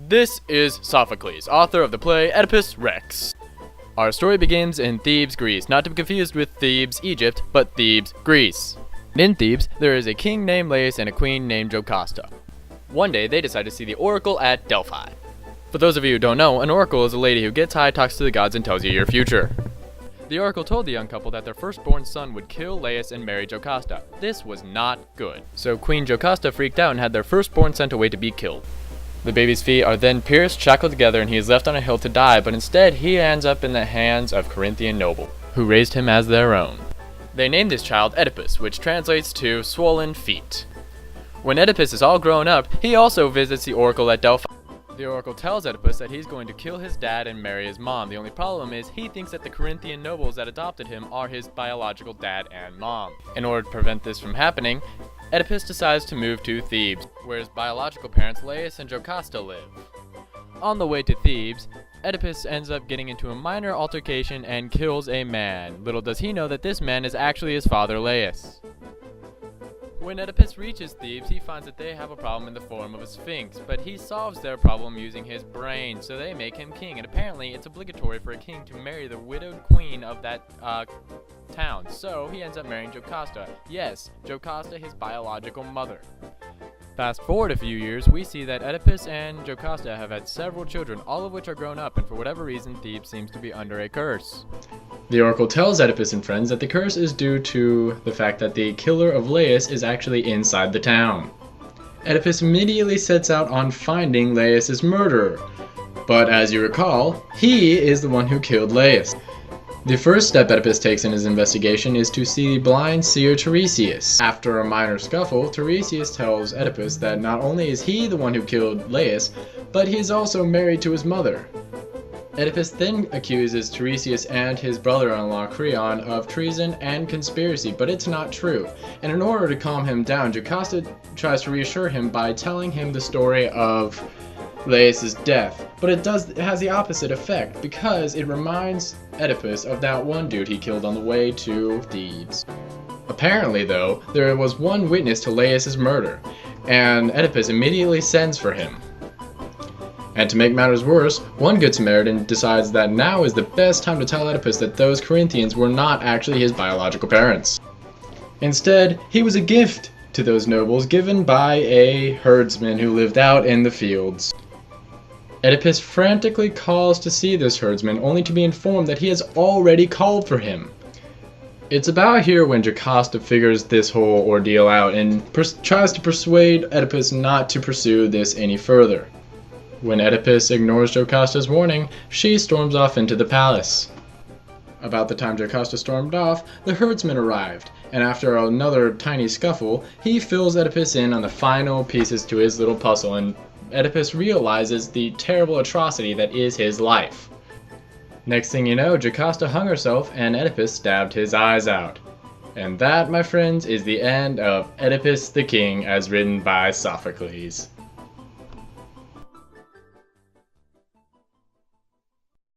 This is Sophocles, author of the play Oedipus Rex. Our story begins in Thebes, Greece, not to be confused with Thebes, Egypt, but Thebes, Greece. In Thebes, there is a king named Laius and a queen named Jocasta. One day, they decide to see the oracle at Delphi. For those of you who don't know, an oracle is a lady who gets high, talks to the gods, and tells you your future. The oracle told the young couple that their firstborn son would kill Laius and marry Jocasta. This was not good. So Queen Jocasta freaked out and had their firstborn sent away to be killed. The baby's feet are then pierced, shackled together, and he is left on a hill to die, but instead he ends up in the hands of Corinthian noble, who raised him as their own. They named this child Oedipus, which translates to swollen feet. When Oedipus is all grown up, he also visits the oracle at Delphi. The oracle tells Oedipus that he's going to kill his dad and marry his mom. The only problem is he thinks that the Corinthian nobles that adopted him are his biological dad and mom. In order to prevent this from happening, Oedipus decides to move to Thebes, where his biological parents Laius and Jocasta live. On the way to Thebes, Oedipus ends up getting into a minor altercation and kills a man. Little does he know that this man is actually his father Laius. When Oedipus reaches Thebes, he finds that they have a problem in the form of a sphinx, but he solves their problem using his brain, so they make him king, and apparently it's obligatory for a king to marry the widowed queen of that town, so he ends up marrying Jocasta. Yes, Jocasta, his biological mother. Fast forward a few years, we see that Oedipus and Jocasta have had several children, all of which are grown up, and for whatever reason, Thebes seems to be under a curse. The oracle tells Oedipus and friends that the curse is due to the fact that the killer of Laius is actually inside the town. Oedipus immediately sets out on finding Laius' murderer, but as you recall, he is the one who killed Laius. The first step Oedipus takes in his investigation is to see the blind seer Tiresias. After a minor scuffle, Tiresias tells Oedipus that not only is he the one who killed Laius, but he is also married to his mother. Oedipus then accuses Tiresias and his brother-in-law Creon of treason and conspiracy, but it's not true. And in order to calm him down, Jocasta tries to reassure him by telling him the story of Laius' death, but it has the opposite effect, because it reminds Oedipus of that one dude he killed on the way to Thebes. Apparently, though, there was one witness to Laius' murder, and Oedipus immediately sends for him. And to make matters worse, one good Samaritan decides that now is the best time to tell Oedipus that those Corinthians were not actually his biological parents. Instead, he was a gift to those nobles given by a herdsman who lived out in the fields. Oedipus frantically calls to see this herdsman, only to be informed that he has already called for him. It's about here when Jocasta figures this whole ordeal out and tries to persuade Oedipus not to pursue this any further. When Oedipus ignores Jocasta's warning, she storms off into the palace. About the time Jocasta stormed off, the herdsman arrived, and after another tiny scuffle, he fills Oedipus in on the final pieces to his little puzzle, and Oedipus realizes the terrible atrocity that is his life. Next thing you know, Jocasta hung herself and Oedipus stabbed his eyes out. And that, my friends, is the end of Oedipus the King as written by Sophocles.